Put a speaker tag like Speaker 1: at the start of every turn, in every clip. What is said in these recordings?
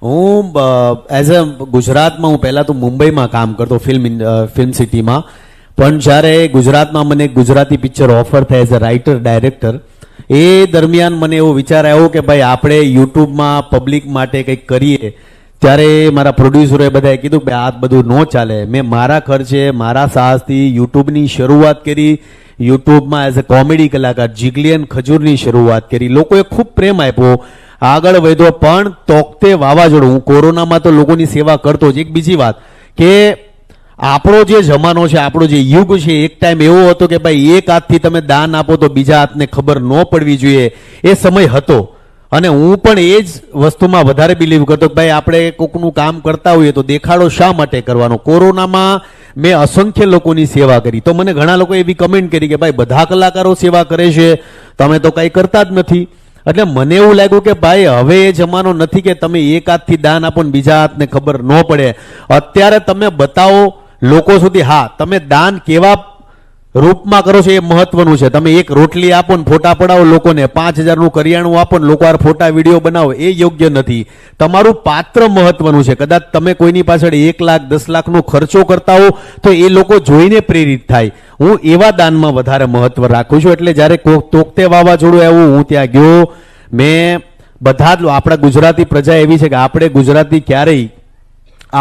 Speaker 1: હું as a ગુજરાતમાં હું પહેલાં તો મુંબઈમાં કામ કરતો ફિલ્મ સિટીમાં, પણ જ્યારે ગુજરાતમાં મને ગુજરાતી પિક્ચર ઓફર થાય એઝ અ રાઇટર ડાયરેક્ટર, એ દરમિયાન મને એવો વિચાર આવ્યો કે ભાઈ આપણે યુટ્યુબમાં પબ્લિક માટે કંઈક કરીએ. ત્યારે મારા પ્રોડ્યુસરોએ બધાએ કીધું કે આ બધું ન ચાલે. મેં મારા ખર્ચે મારા સાહસથી યુટ્યુબની શરૂઆત કરી. યુટ્યુબમાં એઝ અ કોમેડી કલાકાર જીગલિયન ખજૂરની શરૂઆત કરી. લોકોએ ખૂબ પ્રેમ આપ્યો, આગળ વધ્યો. પણ તોકતે વાવાઝોડું, હું કોરોનામાં તો લોકોની સેવા કરતો જ. એક બીજી વાત કે આપણો જે જમાનો છે, આપણો જે યુગ છે, એક ટાઈમ એવો હતો કે ભાઈ એક હાથથી તમે દાન આપો તો બીજા હાથને ખબર ન પડવી જોઈએ, એ સમય હતો. અને હું પણ એ જ વસ્તુમાં વધારે બિલીવ કરતો કે ભાઈ આપણે કોકનું કામ કરતા હોઈએ તો દેખાડો શા માટે કરવાનો. કોરોનામાં મેં અસંખ્ય લોકોની સેવા કરી, તો મને ઘણા લોકો એવી કમેન્ટ કરી કે ભાઈ બધા કલાકારો સેવા કરે છે, તમે તો કંઈ કરતા જ નથી. એટલે મને એવું લાગ્યું કે ભાઈ હવે એ જમાનો નથી કે તમે એક હાથથી દાન આપો ને બીજા હાથને ખબર ન પડે. અત્યારે તમે બતાવો લોકો સુધી, હા તમે દાન કેવા રૂપમાં કરો છો એ મહત્વનું છે. તમે એક રોટલી આપો ને ફોટા પડાવો લોકોને, 5000નું કરિયાણું આપો ને લોકો આ ફોટા વિડીયો બનાવો, એ યોગ્ય નથી. તમારું પાત્ર મહત્વનું છે. કદાચ તમે કોઈની પાછળ 1 લાખ 10 લાખનો ખર્ચો કરતા હો તો એ લોકો જોઈને પ્રેરિત થાય. હું એવા દાનમાં વધારે મહત્વ રાખું છું. એટલે જ્યારે તોકતે વાવાઝોડું આવ્યું, હું ત્યાં ગયો. મેં બધા જ આપણા ગુજરાતી પ્રજા એવી છે કે આપણે ગુજરાતી ક્યારેય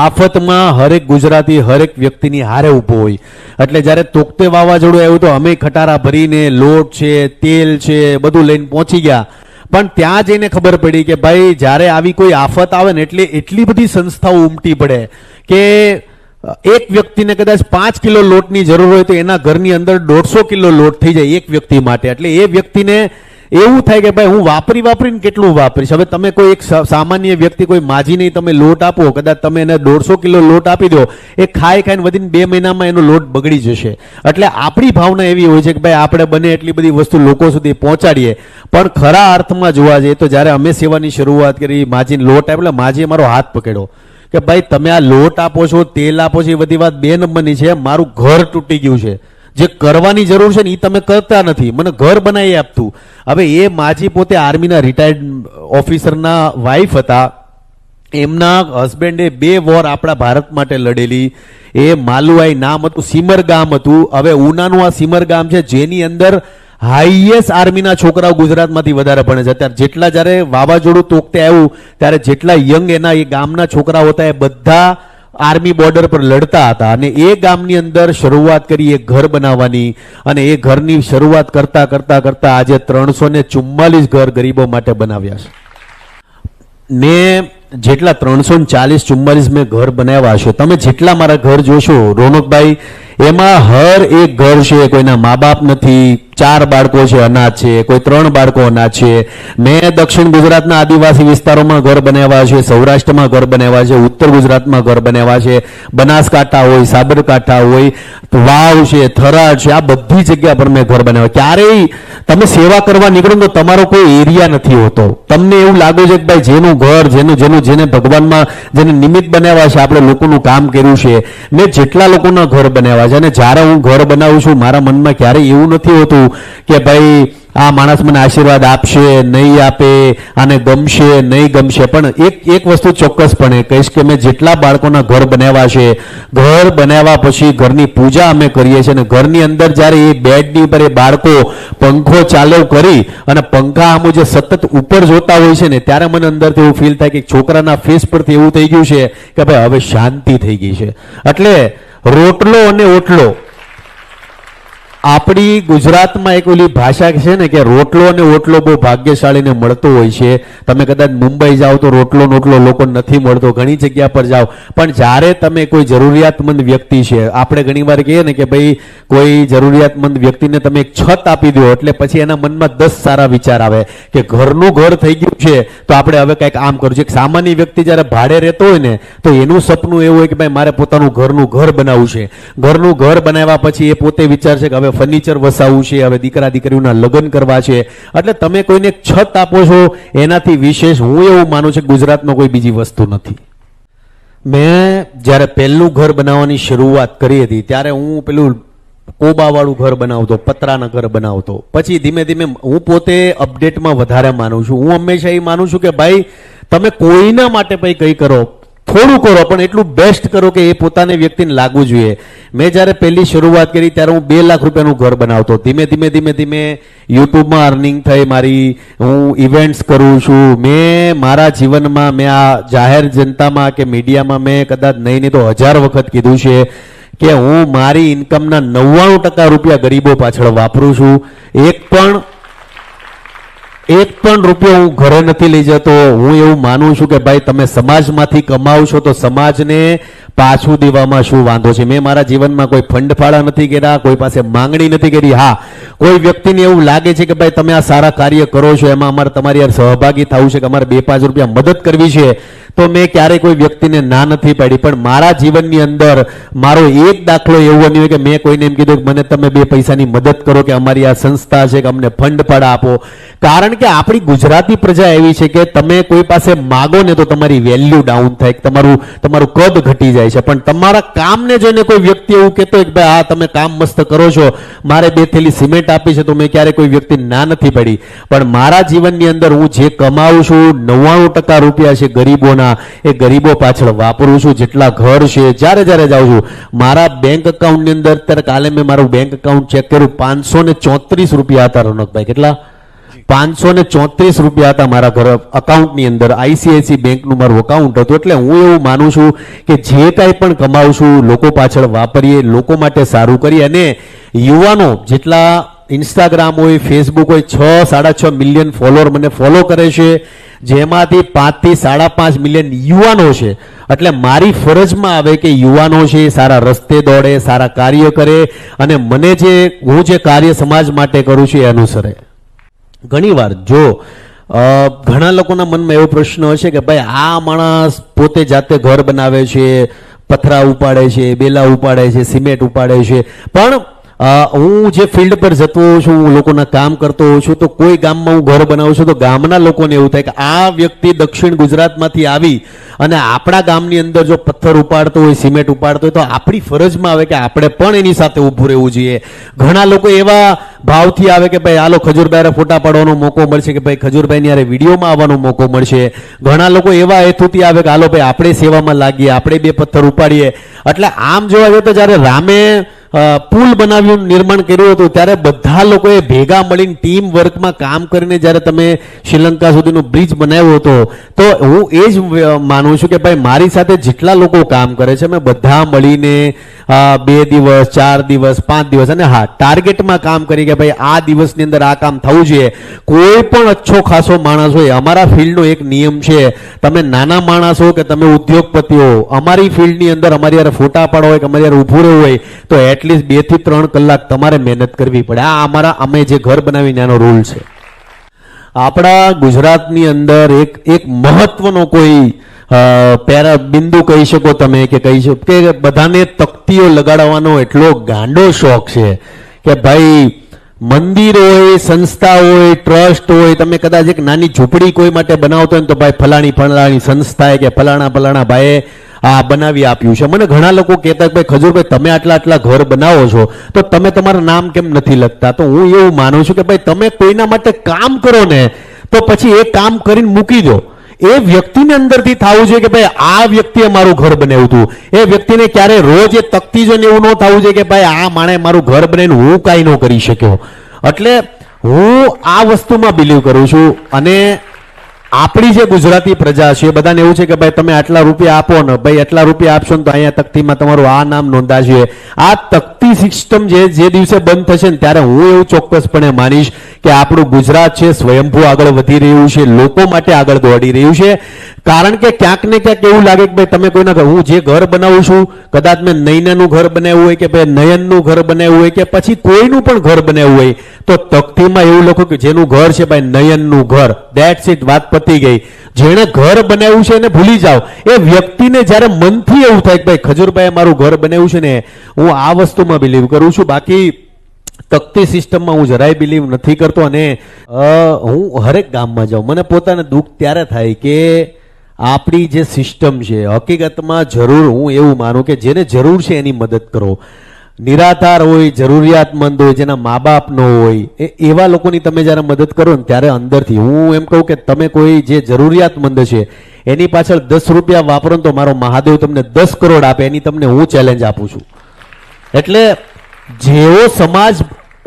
Speaker 1: આફતમાં હરેક ગુજરાતી હરેક વ્યક્તિની હારે ઊભો હોય. એટલે જ્યારે તોકતે વાવાઝોડું આવ્યું તો અમે ખટારા ભરીને લોટ છે, તેલ છે, બધું લઈને પહોંચી ગયા. પણ ત્યાં જઈને ખબર પડી કે ભાઈ જ્યારે આવી કોઈ આફત આવે ને એટલે એટલી બધી સંસ્થાઓ ઉમટી પડે કે એક વ્યક્તિને કદાચ 5 કિલો લોટની જરૂર હોય તો એના ઘરની અંદર 150 કિલો લોટ થઈ જાય એક વ્યક્તિ માટે. એટલે એ વ્યક્તિને એવું થાય કે ભાઈ હું વાપરીને કેટલું વાપરીશ. હવે તમે કોઈ એક સામાન્ય વ્યક્તિ, કોઈ માજી નહીં, તમે લોટ આપો, કદાચ તમે એને 150 કિલો લોટ આપી દો, એ ખાઈને વધીને 2 મહિનામાં એનો લોટ બગડી જશે. એટલે આપણી ભાવના એવી હોય છે કે ભાઈ આપણે બને એટલી બધી વસ્તુ લોકો સુધી પહોંચાડીએ. પણ ખરા અર્થમાં જોવા જઈએ તો જ્યારે અમે સેવાની શરૂઆત કરી, માજીને લોટ આપ્યો, માજીએ મારો હાથ પકડ્યો કે ભાઈ તમે આ લોટ આપો છો, તેલ આપો છો, એ બધી વાત 2 નંબરની છે. મારું ઘર તૂટી ગયું છે, જે કરવાની જરૂર છે ને એ તમે કરતા નથી, મને ઘર બનાવી આપતું. હવે એ માજી પોતે આર્મીના રિટાયર્ડ ઓફિસરના વાઇફ હતા. એમના હસબન્ડે 2 વોર આપણા ભારત માટે લડેલી. એ માલુઆઈ નામ હતું, સીમર ગામ હતું. હવે ઉનાનું આ સીમર ગામ છે જેની અંદર હાઈએસ્ટ આર્મીના છોકરાઓ ગુજરાતમાંથી વધારે ભણે છે. અત્યારે જેટલા જ્યારે વાવાઝોડું તોકતે આવ્યું ત્યારે જેટલા યંગ એના એ ગામના છોકરાઓ હતા એ બધા આર્મી બોર્ડર પર લડતા હતા. અને એ ગામની અંદર શરૂઆત કરી એક ઘર બનાવવાની. અને એ ઘરની શરૂઆત કરતા કરતા કરતા આજે 344 ઘર ગરીબો માટે બનાવ્યા છે. મેં જેટલા 344 મેં ઘર બનાવ્યા છે, તમે જેટલા મારા ઘર જોશો રોનકભાઈ, એમાં હર એક ઘર છે કોઈના મા બાપ નથી, 4 બાળકો છે અનાથ છે, કોઈ 3 બાળકો અનાથ છે. મેં દક્ષિણ ગુજરાતના આદિવાસી વિસ્તારોમાં ઘર બનાવ્યા છે, સૌરાષ્ટ્રમાં ઘર બનાવ્યા છે, ઉત્તર ગુજરાતમાં ઘર બનાવ્યા છે, બનાસકાંઠા હોય, સાબરકાંઠા હોય, વાવ છે, થરાદ છે, આ બધી જગ્યા પર મેં ઘર બનાવ્યા. ક્યારેય તમે સેવા કરવા નીકળો તો તમારો કોઈ એરિયા નથી હોતો. તમને એવું લાગે છે કે ભાઈ જેનું ઘર, જેને ભગવાનમાં જેને નિમિત્ત બનાવ્યા છે, આપણે લોકોનું કામ કર્યું છે. મેં જેટલા લોકોના ઘર બનાવ્યા છે, અને જ્યારે હું ઘર બનાવું છું મારા મનમાં ક્યારેય એવું નથી હોતું કે ભાઈ આ માણસ મને આશીર્વાદ આપશે, નહીં આપે, આને ગમશે, નહીં ગમશે. પણ એક વસ્તુ ચોક્કસપણે કહીશ કે મેં જેટલા બાળકોના ઘર બનાવ્યા છે, ઘર બનાવ્યા પછી ઘરની પૂજા અમે કરીએ છીએ. અને ઘરની અંદર જ્યારે એ બેડની ઉપર એ બાળકો પંખો ચાલુ કરી અને પંખા આમ જે સતત ઉપર જોતા હોય છે ને, ત્યારે મને અંદરથી એવું ફીલ થાય કે છોકરાના ફેસ પરથી એવું થઈ ગયું છે કે ભાઈ હવે શાંતિ થઈ ગઈ છે. એટલે રોટલો અને ઓટલો, આપણી ગુજરાતમાં એક ઓલી ભાષા છે ને કે રોટલો અને ઓટલો બહુ ભાગ્યશાળીને મળતો હોય છે. તમે કદાચ મુંબઈ જાઓ તો રોટલો નોટલો લોકો નથી મળતો, ઘણી જગ્યા પર જાઓ. પણ જ્યારે તમે કોઈ જરૂરિયાતમંદ વ્યક્તિ છે, આપણે ઘણીવાર કહીએ ને કે ભાઈ કોઈ જરૂરિયાતમંદ વ્યક્તિને તમે એક છત આપી દો એટલે પછી એના મનમાં 10 સારા વિચાર આવે કે ઘરનું ઘર થઈ ગયું છે તો આપણે હવે કંઈક આમ કરવું છે. એક સામાન્ય વ્યક્તિ જ્યારે ભાડે રહેતો હોય ને તો એનું સપનું એવું હોય કે ભાઈ મારે પોતાનું ઘરનું ઘર બનાવવું છે. ઘરનું ઘર બનાવ્યા પછી એ પોતે વિચારશે કે હવે ફર્નિચર વસાવવું છે, હવે દીકરા દીકરીઓના લગ્ન કરવા છે. એટલે તમે કોઈને છત આપો છો એનાથી વિશેષ હું એવું માનું છું કે ગુજરાતમાં કોઈ બીજી વસ્તુ નથી. મેં જ્યારે પહેલું ઘર બનાવવાની શરૂઆત કરી હતી ત્યારે હું પેલું કોબાવાળું ઘર બનાવતો, પતરાના ઘર બનાવતો. પછી ધીમે ધીમે હું પોતે અપડેટમાં વધારે માનું છું. હું હંમેશા એ માનું છું કે ભાઈ તમે કોઈના માટે ભાઈ કંઈ કરો, થોડું કરો પણ એટલું બેસ્ટ કરો કે એ પોતાની વ્યક્તિને લાગવું જોઈએ. મેં જ્યારે પહેલી શરૂઆત કરી ત્યારે હું 2 લાખ રૂપિયાનું ઘર બનાવતો. ધીમે ધીમે યુટ્યુબમાં અર્નિંગ થઈ મારી, હું ઇવેન્ટ્સ કરું છું. મેં મારા જીવનમાં મેં આ જાહેર જનતામાં કે મીડિયામાં મેં કદાચ નહીં તો 1000 વખત કીધું છે કે હું મારી ઇન્કમના 99% રૂપિયા ગરીબો પાછળ વાપરું છું. એક પણ રૂપિયો હું ઘરે નથી લઈ જતો. હું એવું માનું છું કે ભાઈ તમે સમાજમાંથી કમાવ છો તો સમાજને પાછું દેવામાં શું વાંધો છે. મેં મારા જીવનમાં કોઈ ફંડ ફાળા નથી કર્યા, કોઈ પાસે માંગણી નથી કરી. હા, કોઈ વ્યક્તિને એવું લાગે છે કે ભાઈ તમે આ સારા કાર્ય કરો છો, એમાં અમારે તમારી યાર સહભાગી થવું છે કે અમારે 2-5 રૂપિયા મદદ કરવી છે, તો મેં ક્યારેય કોઈ વ્યક્તિને ના નથી પાડી. પણ મારા જીવનની અંદર મારો એક દાખલો એવો નહીં કે મેં કોઈને એમ કીધું કે મને તમે 2 પૈસાની મદદ કરો કે અમારી આ સંસ્થા છે કે અમને ફંડ ફાળા આપો. કારણ કે આપણી ગુજરાતી પ્રજા એવી છે કે તમે કોઈ પાસે માગો ને તો તમારી વેલ્યુ ડાઉન થાય, તમારું કદ ઘટી જાય છે. પણ તમારા કામને જોઈને કોઈ વ્યક્તિ એવું કહેતો હોય કે ભાઈ આ તમે કામ મસ્ત કરો છો, મારે 2 થેલી સિમેન્ટ આપી છે, તો મેં ક્યારેય કોઈ વ્યક્તિને ના નથી પડી. પણ મારા જીવનની અંદર હું જે કમાઉં છું 99% રૂપિયા છે ગરીબોના, એ ગરીબો પાછળ વાપરું છું. જેટલા ઘર છે, જ્યારે જાઉં છું મારા બેંક એકાઉન્ટની અંદર, અત્યારે કાલે મેં મારું બેંક એકાઉન્ટ ચેક કર્યું, 534 રૂપિયા હતા. રોનકભાઈ કેટલા? 534 રૂપિયા હતા મારા ઘર અકાઉન્ટની અંદર. ICICI બેંકનું મારું અકાઉન્ટ હતું. એટલે હું એવું માનું છું કે જે કાંઈ પણ કમાઉં છું લોકો પાછળ વાપરીએ, લોકો માટે સારું કરીએ. અને યુવાનો જેટલા ઇન્સ્ટાગ્રામ હોય, ફેસબુક હોય, 6-6.5 મિલિયન ફોલોઅર મને ફોલો કરે છે, જેમાંથી 5 થી 5.5 મિલિયન યુવાનો છે. એટલે મારી ફરજમાં આવે કે યુવાનો છે સારા રસ્તે દોડે, સારા કાર્ય કરે અને મને હું જે કાર્ય સમાજ માટે કરું છું એ અનુસરે. ઘણીવાર જો ઘણા લોકોના મનમાં એવો પ્રશ્ન હશે કે ભાઈ આ માણસ પોતે જાતે ઘર બનાવે છે, પથરા ઉપાડે છે, બેલા ઉપાડે છે, સિમેન્ટ ઉપાડે છે, પણ હું જે ફિલ્ડ પર જતો હોઉં છું, હું લોકોના કામ કરતો હોઉં છું, તો કોઈ ગામમાં હું ઘર બનાવું છું તો ગામના લોકોને એવું થાય કે આ વ્યક્તિ દક્ષિણ ગુજરાતમાંથી આવી અને આપણા ગામની અંદર જો પથ્થર ઉપાડતો હોય, સિમેન્ટ ઉપાડતો હોય, તો આપણી ફરજમાં આવે કે આપણે પણ એની સાથે ઊભું રહેવું જોઈએ. ઘણા લોકો એવા ભાવથી આવે કે ભાઈ હાલો ખજૂરભાઈ ફોટા પાડવાનો મોકો મળશે, કે ભાઈ ખજૂરભાઈની યારે વિડીયોમાં આવવાનો મોકો મળશે. ઘણા લોકો એવા હેતુથી આવે કે હાલો ભાઈ આપણે સેવામાં લાગીએ, આપણે 2 પથ્થર ઉપાડીએ. એટલે આમ જોવા જઈએ તો જ્યારે રામે પુલ બનાવ્યું, નિર્માણ કર્યું હતું, ત્યારે બધા લોકોએ ભેગા મળીને ટીમ વર્કમાં કામ કરીને જ્યારે તમે શ્રીલંકા સુધીનો બ્રિજ બનાવ્યો હતો, તો હું એ જ માનું છું કે ભાઈ મારી સાથે જેટલા લોકો કામ કરે છે, અમે બધા મળીને 2 દિવસ, 4 દિવસ, 5 દિવસ અને હા ટાર્ગેટમાં કામ કરી કે ભાઈ આ દિવસની અંદર આ કામ થવું જોઈએ. કોઈ પણ અચ્છો ખાસો માણસ હોય, અમારા ફિલ્ડનો એક નિયમ છે, તમે નાના માણસ હો કે તમે ઉદ્યોગપતિઓ, અમારી ફિલ્ડની અંદર અમારી યાર ફોટા પાડવા હોય કે અમારી યાર ઊભું રહેવું હોય તો એટલીસ્ટ 2 થી 3 કલાક તમારે મહેનત કરવી પડે. આ અમે જે ઘર બનાવીને આનો રૂલ છે. આપણા ગુજરાતની અંદર એક મહત્વનો કોઈ બિંદુ કહી શકો તમે, કે કહી શકો કે બધાને તકતીઓ લગાડવાનો એટલો ગાંડો શોખ છે કે ભાઈ મંદિર હોય, સંસ્થા હોય, ટ્રસ્ટ હોય, તમે કદાચ એક નાની ઝૂંપડી કોઈ માટે બનાવતો હોય તો ભાઈ ફલાણી સંસ્થાએ કે ફલાણા ભાઈએ આ બનાવી આપ્યું છે. મને ઘણા લોકો કહેતા કે ભાઈ ખજૂરભાઈ તમે આટલા ઘર બનાવો છો તો તમે તમારું નામ કેમ નથી લખતા? તો હું એવું માનું છું કે ભાઈ તમે કોઈના માટે કામ કરો ને તો પછી એ કામ કરીને મૂકી દો. એ વ્યક્તિને અંદરથી થવું જોઈએ કે ભાઈ આ વ્યક્તિએ મારું ઘર બનાવ્યું હતું. એ વ્યક્તિને ક્યારે રોજ એ તકતી જોઈને એવું ન થવું જોઈએ કે ભાઈ આ માણે મારું ઘર બનાવીને હું કાંઈ ન કરી શક્યો. એટલે હું આ વસ્તુમાં બિલીવ કરું છું. અને આપણી જે ગુજરાતી પ્રજા છે બધાને એવું છે કે ભાઈ તમે આટલા રૂપિયા આપો ને, ભાઈ આટલા રૂપિયા આપશો ને તો અહીંયા તકતીમાં તમારું આ નામ નોંધાશે. આ તકતી સિસ્ટમ જે દિવસે બંધ થશે ને ત્યારે હું એવું ચોક્કસપણે માનીશ કે આપણું ગુજરાત છે સ્વયંભૂ આગળ વધી રહ્યું છે, લોકો માટે આગળ દોડી રહ્યું છે. કારણ કે ક્યાંક ને ક્યાંક એવું લાગે કે ભાઈ તમે કોઈના ઘર, હું જે ઘર બનાવું છું, કદાચ મેં નયનાનું ઘર બનાવ્યું હોય કે ભાઈ નયનનું ઘર બનાવ્યું હોય કે પછી કોઈનું પણ ઘર બનાવ્યું હોય, તો તકતીમાં એવું લખો કે જેનું ઘર છે ભાઈ નયનનું ઘર, ધેટ્સ ઇટ, વાત પતી ગઈ. જેણે ઘર બનાવ્યું છે એને ભૂલી જાઓ. એ વ્યક્તિને જ્યારે મનથી એવું થાય કે ભાઈ ખજૂરભાઈએ મારું ઘર બનાવ્યું છે ને, હું આ વસ્તુમાં બિલીવ કરું છું. બાકી તકતી સિસ્ટમમાં હું જરાય બિલીવ નથી કરતો. અને હું હરેક ગામમાં જાઉં, મને પોતાને દુઃખ ત્યારે થાય કે આપણી જે સિસ્ટમ છે હકીકતમાં જરૂર, હું એવું માનું કે જેને જરૂર છે એની મદદ કરો. નિરાધાર હોય, જરૂરિયાતમંદ હોય, જેના મા બાપ ન હોય, એવા લોકોની તમે જ્યારે મદદ કરો ને ત્યારે અંદરથી હું એમ કહું કે તમે કોઈ જે જરૂરિયાતમંદ છે એની પાછળ 10 રૂપિયા વાપરો ને તો મારો મહાદેવ તમને 10 કરોડ આપે, એની તમને હું ચેલેન્જ આપું છું. એટલે જેવો સમાજ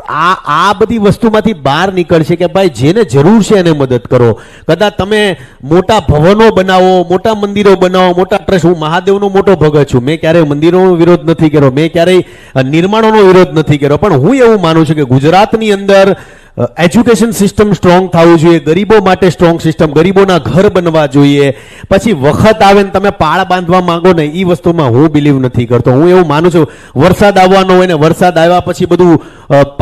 Speaker 1: આ બધી વસ્તુમાંથી બહાર નીકળશે કે ભાઈ જેને જરૂર છે એને મદદ કરો. કદાચ તમે મોટા ભવનો બનાવો, મોટા મંદિરો બનાવો, મોટા ટ્રસ્ટ. હું મહાદેવનો મોટો ભગત છું, મેં ક્યારેય મંદિરોનો વિરોધ નથી કર્યો, મેં ક્યારેય નિર્માણોનો વિરોધ નથી કર્યો, પણ હું એવું માનું છું કે ગુજરાતની અંદર એજ્યુકેશન સિસ્ટમ સ્ટ્રોંગ થવું જોઈએ, ગરીબો માટે સ્ટ્રોંગ સિસ્ટમ, ગરીબોના ઘર બનવા જોઈએ. પછી વખત આવે ને તમે પાળ બાંધવા માંગો ને એ વસ્તુમાં હું બિલીવ નથી કરતો. હું એવું માનું છું વરસાદ આવવાનો હોય ને વરસાદ આવ્યા પછી બધું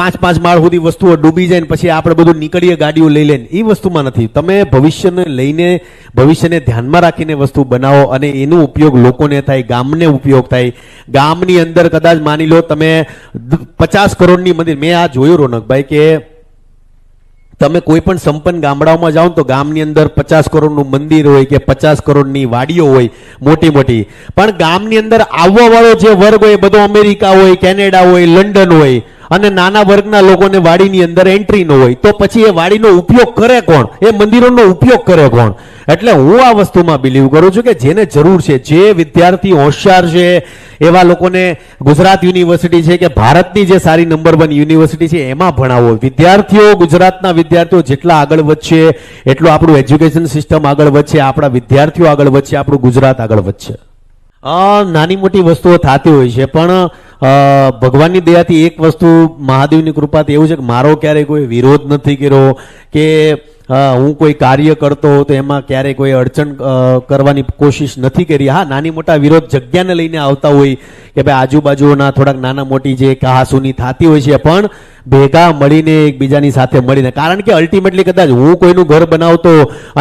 Speaker 1: 5 માળ સુધી વસ્તુઓ ડૂબી જાય ને પછી આપણે બધું નીકળીએ ગાડીઓ લઈ લઈને, એ વસ્તુમાં નથી. તમે ભવિષ્યને લઈને, ભવિષ્યને ધ્યાનમાં રાખીને વસ્તુ બનાવો અને એનો ઉપયોગ લોકોને થાય, ગામને ઉપયોગ થાય. ગામની અંદર કદાચ માની લો તમે 50 કરોડની મંદિર, મેં આ જોયું રોનકભાઈ કે તમે કોઈ પણ સંપન્ન ગામડાઓમાં જાઓ તો ગામની અંદર 50 કરોડનું મંદિર હોય કે 50 કરોડની વાડીઓ હોય મોટી મોટી, પણ ગામની અંદર આવવા વાળો જે વર્ગ હોય બધો અમેરિકા હોય, કેનેડા હોય, લંડન હોય, અને નાના વર્ગના લોકોને વાડીની અંદર એન્ટ્રી ન હોય, તો પછી એ વાડીનો ઉપયોગ કરે કોણ? એ મંદિરોનો ઉપયોગ કરે કોણ? એટલે હું આ વસ્તુમાં બિલીવ કરું છું કે જેને જરૂર છે, જે વિદ્યાર્થી હોશિયાર છે એવા લોકોને ગુજરાત યુનિવર્સિટી છે કે ભારતની જે સારી નંબર 1 યુનિવર્સિટી છે એમાં ભણાવો. વિદ્યાર્થીઓ, ગુજરાતના વિદ્યાર્થીઓ જેટલા આગળ વધશે એટલું આપણું એજ્યુકેશન સિસ્ટમ આગળ વધશે, આપણા વિદ્યાર્થીઓ આગળ વધશે, આપણું ગુજરાત આગળ વધશે. નાની મોટી વસ્તુઓ થતી હોય છે, પણ ભગવાનની દયાથી એક વસ્તુ, મહાદેવની કૃપાથી એવું છે કે મારો ક્યારેય કોઈ વિરોધ નથી કર્યો કે હું કોઈ કાર્ય કરતો તો એમાં ક્યારેય કોઈ અડચણ કરવાની કોશિશ નથી કરી. હા, નાની મોટા વિરોધ જગ્યાને લઈને આવતા હોય કે ભાઈ આજુબાજુના થોડાક નાના મોટી જે કહાસુની થતી હોય છે, પણ ભેગા મળીને એકબીજાની સાથે મળીને, કારણ કે અલ્ટિમેટલી કદાચ હું કોઈનું ઘર બનાવતો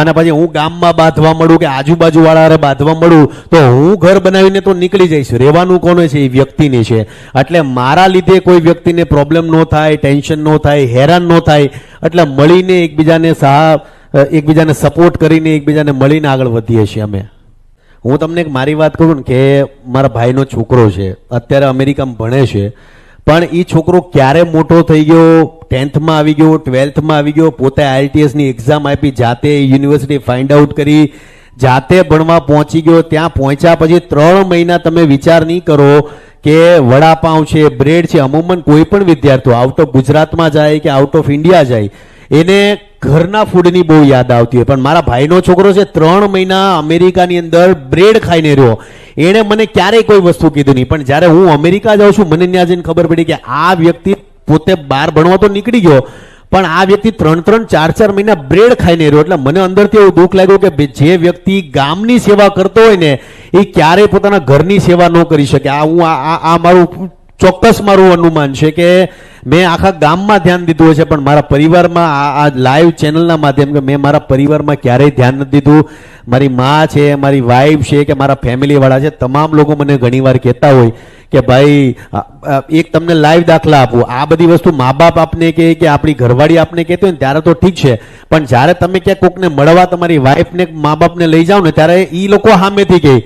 Speaker 1: અને પછી હું ગામમાં બાંધવા મળું કે આજુબાજુવાળા બાંધવા મળું તો હું ઘર બનાવીને તો નીકળી જઈશ, રહેવાનું કોને છે? એ વ્યક્તિને છે. એટલે મારા લીધે કોઈ વ્યક્તિને પ્રોબ્લેમ ન થાય, ટેન્શન ન થાય, હેરાન ન થાય, એટલે મળીને એકબીજાને સપોર્ટ કરીને એકબીજાને મળીને આગળ વધીએ છીએ અમે. હું તમને એક મારી વાત કરું ને કે મારા ભાઈનો છોકરો છે, અત્યારે અમેરિકામાં ભણે છે, પણ એ છોકરો ક્યારે મોટો થઈ ગયો, 10th આવી ગયો, 12th આવી ગયો, પોતે IELTS ની એક્ઝામ આપી, જાતે યુનિવર્સિટી ફાઇન્ડ આઉટ કરી, જાતે ભણવા પહોંચી ગયો. ત્યાં પહોંચ્યા પછી 3 મહિના તમે વિચાર નહીં કરો કે વડાપાઉં છે, બ્રેડ છે. અમુમન કોઈ પણ વિદ્યાર્થીઓ આઉટ ઓફ ગુજરાતમાં જાય કે આઉટ ઓફ ઇન્ડિયા જાય એને ઘરના ફૂડની બહુ યાદ આવતી હોય, પણ મારા ભાઈનો છોકરો છે 3 મહિના અમેરિકાની અંદર બ્રેડ ખાઈને રહ્યો. એણે મને ક્યારેય કોઈ વસ્તુ કીધું નહીં, પણ જ્યારે હું અમેરિકા જાઉં છું મને ત્યાં જઈને ખબર પડી કે આ વ્યક્તિ પોતે બહાર ભણવા તો નીકળી ગયો, પણ આ વ્યક્તિ 3-3, 4-4 મહિના બ્રેડ ખાઈને રહ્યો. એટલે મને અંદરથી એવું દુઃખ લાગ્યું કે જે વ્યક્તિ ગામની સેવા કરતો હોય ને એ ક્યારેય પોતાના ઘરની સેવા ન કરી શકે. આ મારું ચોક્કસ મારું અનુમાન છે કે મેં આખા ગામમાં ધ્યાન દીધું હોય છે, પણ મારા પરિવારમાં આ લાઈવ ચેનલના માધ્યમ કે મેં મારા પરિવારમાં ક્યારેય ધ્યાન નથી દીધું. મારી મા છે, મારી વાઈફ છે કે મારા ફેમિલીવાળા છે, તમામ લોકો મને ઘણીવાર કહેતા હોય કે ભાઈ એક તમને લાઈવ દાખલા આપું, આ બધી વસ્તુ મા બાપ આપને કે આપણી ઘરવાળી આપને કહેતો હોય ને ત્યારે તો ઠીક છે, પણ જ્યારે તમે ક્યાંક કોકને મળવા તમારી વાઈફને મા બાપને લઈ જાઓ ને ત્યારે એ લોકો સામેથી કહે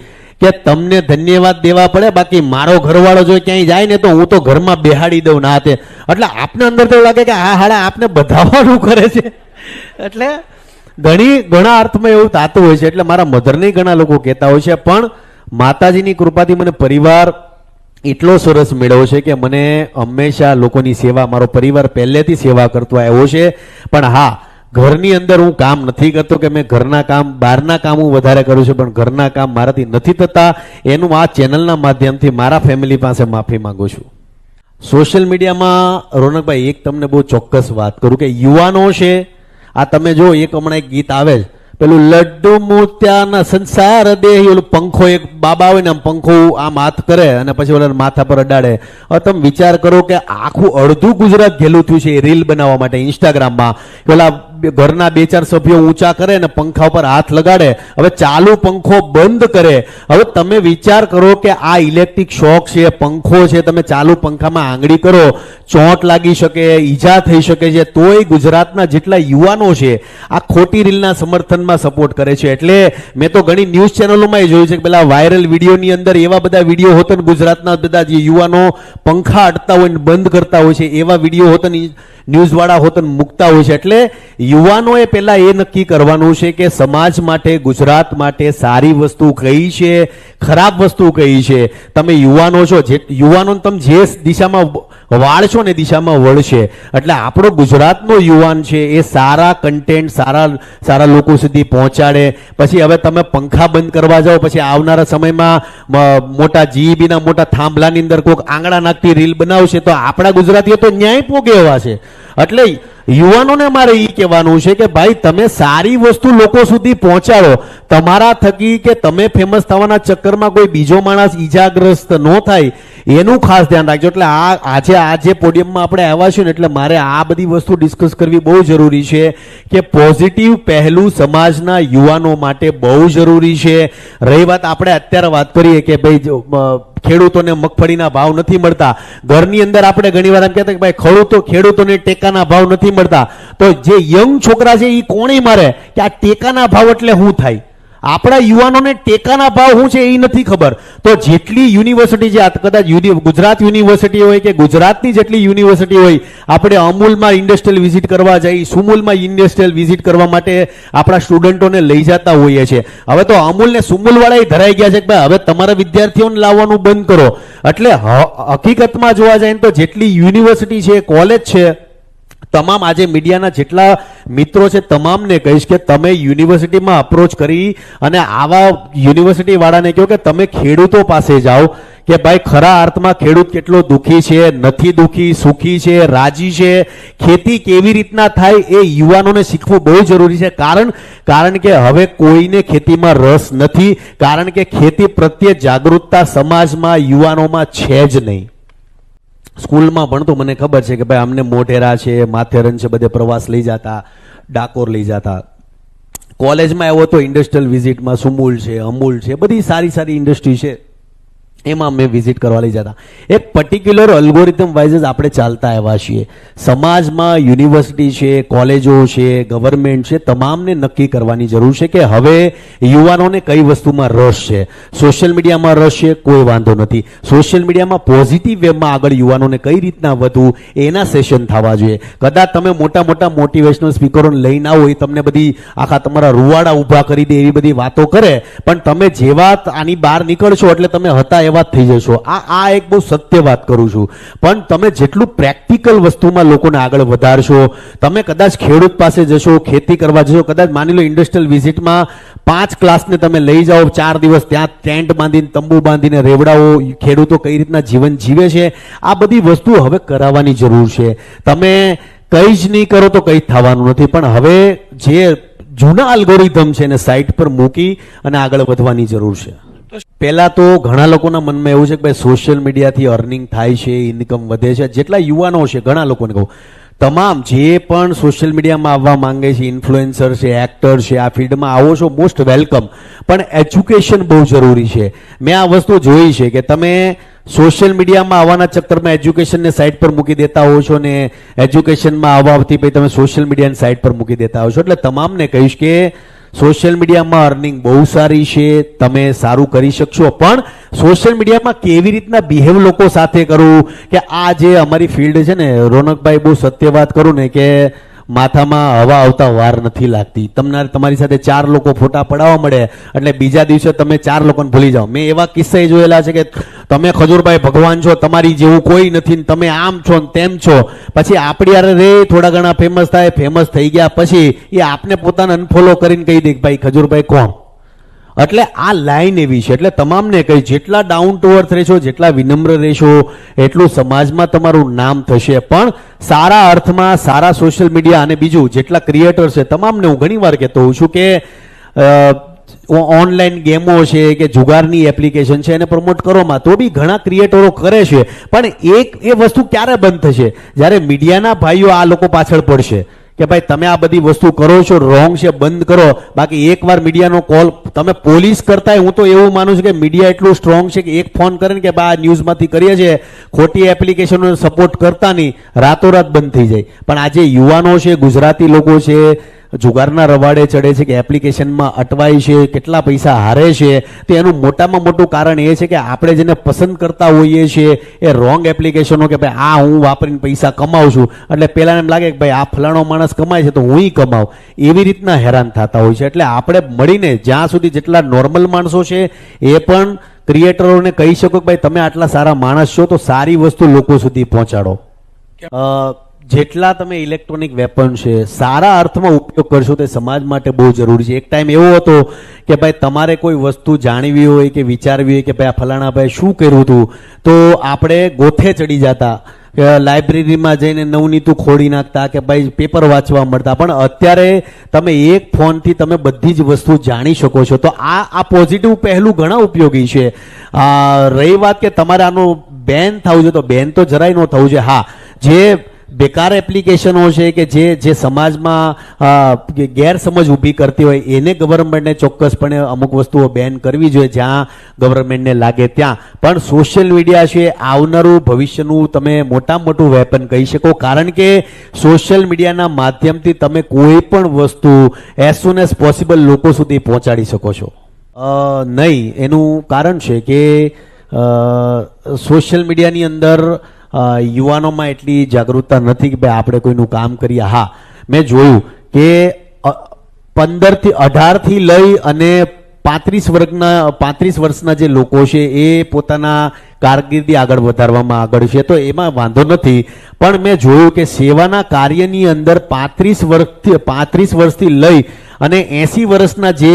Speaker 1: કે તમને ધન્યવાદ દેવા પડે, બાકી મારો ઘરવાળો જો ક્યાંય જાય ને તો હું તો ઘરમાં બેહાડી દઉં ના હાથે. એટલે આપને અંદર તો લાગે કે આ હાડા આપને બધાવાનું કરે છે. એટલે ઘણા અર્થમાં એવું થતું હોય છે. એટલે મારા મધરને ઘણા લોકો કહેતા હોય છે, પણ માતાજીની કૃપાથી મને પરિવાર એટલો સરસ મેળવ્યો છે કે મને હંમેશા લોકોની સેવા, મારો પરિવાર પહેલેથી સેવા કરતો આવ્યો છે. પણ હા, ઘરની અંદર હું કામ નથી કરતો કે મેં ઘરના કામ, બહારના કામ હું વધારે કરું છું, પણ ઘરના કામ મારાથી નથી થતા. એનું આ ચેનલના માધ્યમથી મારા ફેમિલી પાસે માફી માંગુ છું. સોશિયલ મીડિયામાં રોનકભાઈ એક તમને બહુ ચોક્કસ વાત કરું કે યુવાનો છે, આ તમે જો એક હમણાં એક ગીત આવે છે પેલું લડ્ડુ મોત્યાના સંસાર દેહ, ઓલું પંખો એક બાબા હોય ને આમ પંખો આમ હાથ કરે અને પછી ઓલા માથા પર અડાડે. હવે તમે વિચાર કરો કે આખું અડધું ગુજરાત ઘેલું થયું છે એ રીલ બનાવવા માટે ઇન્સ્ટાગ્રામમાં. પેલા ઘરના 2-4 સભ્યો ઊંચા કરે ને પંખા ઉપર હાથ લગાડે, હવે ચાલુ પંખો બંધ કરે. હવે તમે વિચાર કરો કે આ ઇલેક્ટ્રિક શોક છે, પંખો છે, તમે ચાલુ પંખામાં આંગળી કરો, ચોંટ લાગી શકે, ઈજા થઈ શકે છે. તોય ગુજરાતના જેટલા યુવાનો છે આ ખોટી રીલના સમર્થનમાં સપોર્ટ કરે છે. એટલે મેં તો ઘણી ન્યૂઝ ચેનલોમાં જોયું છે કે પેલા વાયરલ વિડીયોની અંદર એવા બધા વિડીયો હોતા ને ગુજરાતના બધા જે યુવાનો પંખા અડતા હોય ને બંધ કરતા હોય છે એવા વિડીયો હોતા ને ન્યૂઝ વાળા હોતા ને મૂકતા હોય છે. એટલે યુવાનોએ પહેલા એ નક્કી કરવાનું છે કે સમાજ માટે, ગુજરાત માટે સારી વસ્તુ કઈ છે, ખરાબ વસ્તુ કઈ છે. તમે યુવાનો છો, યુવાનોને તમે જે દિશામાં વાળશો ને દિશામાં વળશે. એટલે આપણો ગુજરાતનો યુવાન છે એ સારા કન્ટેન્ટ સારા લોકો સુધી પહોંચાડે. પછી હવે તમે પંખા બંધ કરવા જાઓ, પછી આવનારા સમયમાં મોટા જીઈબીના મોટા થાંભલાની અંદર કોઈક આંગળા નાખતી રીલ બનાવશે તો આપણા ગુજરાતીઓ તો ન્યાય પોગે એવા છે. એટલે યુવાનોને મારે એ કહેવાનું છે કે ભાઈ તમે સારી વસ્તુ લોકો સુધી પહોંચાડો. તમારા થકી કે તમે ફેમસ થવાના ચક્કરમાં કોઈ બીજો માણસ ઈજાગ્રસ્ત ન થાય એનું ખાસ ધ્યાન રાખજો. એટલે આજે પોડિયમમાં આપણે આવ્યા છીએ ને એટલે મારે આ બધી વસ્તુ ડિસ્કસ કરવી બહુ જરૂરી છે કે પોઝિટિવ પહેલું સમાજના યુવાનો માટે બહુ જરૂરી છે. રહી વાત આપણે અત્યારે વાત કરીએ કે ભાઈ ખેડૂતોને મગફળીના ભાવ નથી મળતા, ઘરની અંદર આપણે ઘણીવાર એમ કહેતા કે ભાઈ ખેડૂતોને ટેકાના ભાવ નથી મળતા, તો જે યંગ છોકરા છે એ કોણે મારે કે આ ટેકાના ભાવ એટલે શું થાય. આપણા યુવાનોને ટેકાના ભાવ શું છે એ નથી ખબર. તો જેટલી યુનિવર્સિટી છે, કદાચ ગુજરાત યુનિવર્સિટી હોય કે ગુજરાતની જેટલી યુનિવર્સિટી હોય, આપણે અમૂલમાં ઇન્ડસ્ટ્રીયલ વિઝિટ કરવા જઈ, સુમૂલમાં ઇન્ડસ્ટ્રીયલ વિઝિટ કરવા માટે આપણા સ્ટુડન્ટોને લઈ જતા હોઈએ છીએ. હવે તો અમૂલ ને સુમૂલ વાળા ધરાઈ ગયા છે કે ભાઈ હવે તમારા વિદ્યાર્થીઓને લાવવાનું બંધ કરો. એટલે હકીકતમાં જોવા જાય તો જેટલી યુનિવર્સિટી છે, કોલેજ છે, તમામ આજે મીડિયાના જેટલા મિત્રો છે તમામને કહીશ કે તમે યુનિવર્સિટીમાં અપ્રોચ કરી અને આવા યુનિવર્સિટી વાળાને કહો કે તમે ખેડૂતો પાસે જાઓ કે ભાઈ ખરા અર્થમાં ખેડૂત કેટલો દુઃખી છે, નથી દુઃખી, સુખી છે, રાજી છે, ખેતી કેવી રીતના થાય એ યુવાનોને શીખવું બહુ જરૂરી છે. કારણ કે હવે કોઈને ખેતીમાં રસ નથી, કારણ કે ખેતી પ્રત્યે જાગૃતતા સમાજમાં યુવાનોમાં છે જ નહીં. સ્કૂલમાં ભણતો મને ખબર છે કે ભાઈ અમને મોઢેરા છે, માથેરન છે, બધે પ્રવાસ લઈ જતા, ડાકોર લઈ જતા. કોલેજમાં આવ્યો તો ઇન્ડસ્ટ્રીયલ વિઝિટમાં સુમૂલ છે, અમૂલ છે, બધી સારી ઇન્ડસ્ટ્રી છે, એમાં અમે વિઝિટ કરવા લઈ જતા. એક પર્ટિક્યુલર અલ્ગોરિધમ વાઇઝ જ આપણે ચાલતા આવ્યા છીએ. સમાજમાં યુનિવર્સિટી છે, કોલેજો છે, ગવર્મેન્ટ છે, તમામને નક્કી કરવાની જરૂર છે કે હવે યુવાનોને કઈ વસ્તુમાં રસ છે. સોશિયલ મીડિયામાં રસ છે, કોઈ વાંધો નથી. સોશિયલ મીડિયામાં પોઝિટિવ વેમાં આગળ યુવાનોને કઈ રીતના વધવું એના સેશન થવા જોઈએ. કદાચ તમે મોટા મોટિવેશનલ સ્પીકરોને લઈને આવો, એ તમને બધી આખા તમારા રૂવાડા ઊભા કરી દે એવી બધી વાતો કરે, પણ તમે જેવા આની બહાર નીકળશો એટલે તમે હતા એવા થઈ જશો. આ એક બહુ સત્ય વાત કરું છું. પણ તમે જેટલું પ્રેક્ટિકલ વસ્તુમાં લોકોને આગળ વધારશો, તમે કદાચ ખેડૂત પાસે જશો, ખેતી કરવા જશો, કદાચ માની લો ઇન્ડસ્ટ્રીયલ વિઝિટમાં 5 ક્લાસને તમે લઈ જાઓ, 4 દિવસ ત્યાં ટેન્ટ બાંધીને, તંબુ બાંધીને રેવડાવો, ખેડૂતો કઈ રીતના જીવન જીવે છે, આ બધી વસ્તુ હવે કરાવવાની જરૂર છે. તમે કઈ જ નહીં કરો તો કઈ થવાનું નથી. પણ હવે જે જૂના અલ્ગોરિધમ છે એને સાઇટ પર મૂકી અને આગળ વધવાની જરૂર છે. પહેલા તો ઘણા લોકોના મનમાં એવું છે કે ભાઈ સોશિયલ મીડિયાથી અર્નિંગ થાય છે, ઇન્કમ વધે છે. જેટલા યુવાનો છે, ઘણા લોકોને કહું, તમામ જે પણ સોશિયલ મીડિયામાં આવવા માંગે છે, ઇન્ફ્લુએન્સર છે, એક્ટર છે, આ ફિલ્ડમાં આવો છો, મોસ્ટ વેલકમ. પણ એજ્યુકેશન બહુ જરૂરી છે. મેં આ વસ્તુ જોઈ છે કે તમે સોશિયલ મીડિયામાં આવવાના ચક્કરમાં એજ્યુકેશનને સાઇટ પર મૂકી દેતા હો છો ને એજ્યુકેશનમાં આવવાથી પછી તમે સોશિયલ મીડિયાની સાઇટ પર મૂકી દેતા હો છો. એટલે તમામને કહીશ કે સોશિયલ મીડિયામાં અર્નિંગ બહુ સારી છે, તમે સારું કરી શકશો, પણ સોશિયલ મીડિયામાં કેવી રીતના બિહેવ લોકો સાથે કરવું, કે આ જે અમારી ફિલ્ડ છે ને, રોનકભાઈ બહુ સત્ય વાત કરું ને કે માથામાં હવા આવતા વાર નથી લાગતી. તમારી સાથે 4 લોકો ફોટા પડાવવા મળે એટલે બીજા દિવસે તમે 4 લોકોને ભૂલી જાઓ. મેં એવા કિસ્સા જોયેલા છે કે તમે ખજૂરભાઈ ભગવાન છો, તમારી જેવું કોઈ નથી, તમે આમ છો ને તેમ છો, પછી આપણી યારે રે થોડા ઘણા ફેમસ થાય, ફેમસ થઈ ગયા પછી એ આપને પોતાને અનફોલો કરીને કહી દે કે ભાઈ ખજૂરભાઈ કોણ. એટલે આ લાઈન એવી છે. એટલે તમામને કહી, જેટલા ડાઉન ટુ અર્થ રહેશો, જેટલા વિનમ્ર રહેશો, એટલું સમાજમાં તમારું નામ થશે. પણ સારા અર્થમાં સારા સોશિયલ મીડિયા અને બીજું જેટલા ક્રિએટર છે તમામને હું ઘણી વાર કહેતો હોઉં છું કે ઓનલાઈન ગેમો છે કે જુગારની એપ્લિકેશન છે એને પ્રમોટ કરવામાં તો બી ઘણા ક્રિએટરો કરે છે. પણ એ વસ્તુ ક્યારે બંધ થશે? જ્યારે મીડિયાના ભાઈઓ આ લોકો પાછળ પડશે કે ભાઈ તમે આ બધી વસ્તુ કરો છો રોંગ છે, બંધ કરો. બાકી એકવાર મીડિયાનો કોલ તમે પોલીસ કરતાય હું તો એવું માનું છું કે મીડિયા એટલું સ્ટ્રોંગ છે કે એક ફોન કરે ને કે ભાઈ આ ન્યૂઝમાંથી કરીએ છીએ, ખોટી એપ્લિકેશનોને સપોર્ટ કરતા નહીં, રાતોરાત બંધ થઈ જાય. પણ આજે યુવાનો છે, ગુજરાતી લોકો છે, જુગારના રવાડે ચડે છે કે એપ્લિકેશનમાં અટવાય છે, કેટલા પૈસા હારે છે. તો એનું મોટામાં મોટું કારણ એ છે કે આપણે જેને પસંદ કરતા હોઈએ છીએ એ રોંગ એપ્લિકેશનો, કે ભાઈ આ હું વાપરીને પૈસા કમાઉં છું એટલે પહેલાં એમ લાગે કે ભાઈ આ ફલાણો માણસ કમાય છે તો હું કમાઉં, એવી રીતના હેરાન થતા હોય છે. એટલે આપણે મળીને જ્યાં સુધી જેટલા નોર્મલ માણસો છે એ પણ ક્રિએટરોને કહી શકો કે ભાઈ તમે આટલા સારા માણસ છો તો સારી વસ્તુ લોકો સુધી પહોંચાડો. જેટલા તમે ઇલેક્ટ્રોનિક વેપન છે સારા અર્થમાં ઉપયોગ કરશો તે સમાજ માટે બહુ જરૂરી છે. એક ટાઈમ એવો હતો કે ભાઈ તમારે કોઈ વસ્તુ જાણવી હોય કે વિચારવી હોય કે ભાઈ આ ફલાણા ભાઈ શું કર્યું હતું તો આપણે ગોથે ચડી જતા, લાઇબ્રેરીમાં જઈને નવનીતું ખોડી નાખતા કે ભાઈ પેપર વાંચવા મળતા. પણ અત્યારે તમે એક ફોનથી તમે બધી જ વસ્તુ જાણી શકો છો. તો આ પોઝિટિવ પહેલું ઘણા ઉપયોગી છે. રહી વાત કે તમારે આનું બેન થવું છે તો બેન તો જરાય ન થવું છે. હા, જે બેકાર એપ્લિકેશનો છે કે જે સમાજમાં ગેરસમજ ઊભી કરતી હોય એને ગવર્મેન્ટને ચોક્કસપણે અમુક વસ્તુઓ બેન કરવી જોઈએ જ્યાં ગવર્મેન્ટને લાગે ત્યાં. પણ સોશિયલ મીડિયા છે આવનારું ભવિષ્યનું તમે મોટામાં મોટું વેપન કહી શકો, કારણ કે સોશિયલ મીડિયાના માધ્યમથી તમે કોઈ પણ વસ્તુ એઝ સુન એઝ પોસિબલ લોકો સુધી પહોંચાડી શકો છો. નહીં, એનું કારણ છે કે સોશિયલ મીડિયાની અંદર યુવાનોમાં એટલી જાગૃતતા નથી કે ભાઈ આપણે કોઈનું કામ કરીએ. હા, મેં જોયું કે 15 થી 18 થી લઈ અને 35 વર્ષના જે લોકો છે એ પોતાના કારકિર્દી આગળ વધારવામાં આગળ છે, તો એમાં વાંધો નથી. પણ મેં જોયું કે સેવાના કાર્યની અંદર 35 વર્ષથી લઈ અને 80 વર્ષના જે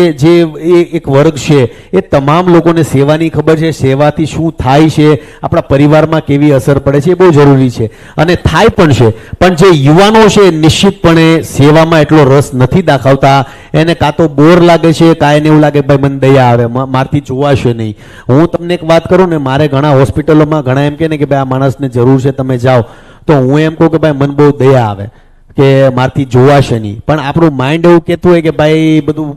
Speaker 1: એક વર્ગ છે એ તમામ લોકોને સેવાની ખબર છે, સેવાથી શું થાય છે, આપણા પરિવારમાં કેવી અસર પડે છે, એ બહુ જરૂરી છે અને થાય પણ છે. પણ જે યુવાનો છે નિશ્ચિતપણે સેવામાં એટલો રસ નથી દાખવતા. એને કાં તો બોર લાગે છે, કાં એને એવું લાગે ભાઈ મને દયા આવે, મારથી જોવાશે નહીં. હું તમને એક વાત કરું ને, મારે ઘણા હોસ્પિટલોમાં ઘણા એમ કહે ને કે ભાઈ આ માણસને જરૂર છે તમે જાઓ, તો હું એમ કહું કે ભાઈ મને બહુ દયા આવે કે મારથી જોવાશે નહીં. પણ આપણું માઇન્ડ એવું કહેતું હોય કે ભાઈ બધું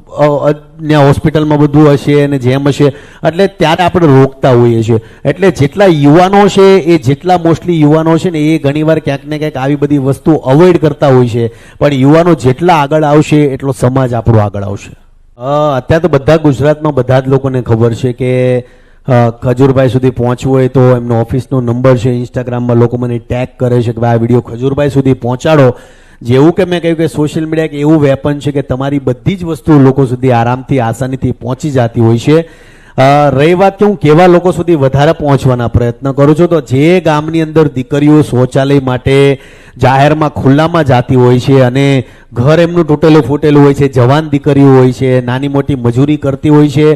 Speaker 1: ત્યાં હોસ્પિટલમાં બધું હશે અને જેમ હશે, એટલે ત્યારે આપણે રોકતા હોઈએ છીએ. એટલે જેટલા યુવાનો છે એ જેટલા મોસ્ટલી યુવાનો છે ને એ ઘણીવાર ક્યાંક ને ક્યાંક આવી બધી વસ્તુ અવોઇડ કરતા હોય છે. પણ યુવાનો જેટલા આગળ આવશે એટલો સમાજ આપણો આગળ આવશે. અત્યારે તો બધા ગુજરાતમાં બધા જ લોકોને ખબર છે કે ખજૂરભાઈ સુધી પહોંચવું હોય તો એમનો ઓફિસનો નંબર છે. ઇન્સ્ટાગ્રામમાં લોકો મને ટેગ કરે છે કે ભાઈ આ વિડીયો ખજૂરભાઈ સુધી પહોંચાડો. જેવું કે મેં કહ્યું કે સોશિયલ મીડિયા એક એવું વેપન છે કે તમારી બધી જ વસ્તુ લોકો સુધી આરામથી આસાનીથી પહોંચી જતી હોય છે. રહી વાત કે હું કેવા લોકો સુધી વધારે પહોંચવાના પ્રયત્ન કરું છું, તો જે ગામની અંદર દીકરીઓ શૌચાલય માટે જાહેરમાં ખુલ્લામાં જાતી હોય છે અને ઘર એમનું તૂટેલું ફૂટેલું હોય છે, જવાન દીકરીઓ હોય છે, નાની મોટી મજૂરી કરતી હોય છે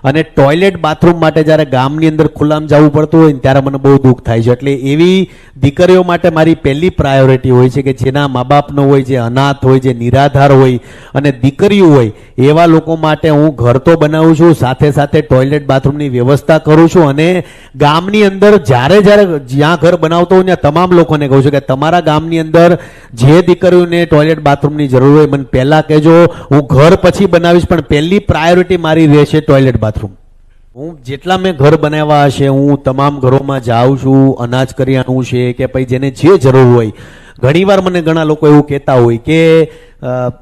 Speaker 1: અને ટોયલેટ બાથરૂમ માટે જ્યારે ગામની અંદર ખુલ્લામાં જવું પડતું હોય ત્યારે મને બહુ દુઃખ થાય છે. એટલે એવી દીકરીઓ માટે મારી પહેલી પ્રાયોરિટી હોય છે કે જેના મા બાપ ન હોય, જે અનાથ હોય, જે નિરાધાર હોય અને દીકરીઓ હોય, એવા લોકો માટે હું ઘર તો બનાવું છું, સાથે સાથે ટોયલેટ બાથરૂમની વ્યવસ્થા કરું છું. અને ગામની અંદર જ્યાં ઘર બનાવતો હોય ત્યાં તમામ લોકોને કહું છું કે તમારા ગામની અંદર જે દીકરીઓને ટોયલેટ બાથરૂમની જરૂર હોય મને પહેલા કહેજો, હું ઘર પછી બનાવીશ, પણ પહેલી પ્રાયોરિટી મારી રહેશે ટોયલેટ બાથરૂમ. હું જેટલા મેં ઘર બનાવ્યા હશે હું તમામ ઘરોમાં જાઉં છું. અનાજ કરિયાણું છે કે ભાઈ જેને જે જરૂર હોય. ઘણીવાર મને ઘણા લોકો એવું કહેતા હોય કે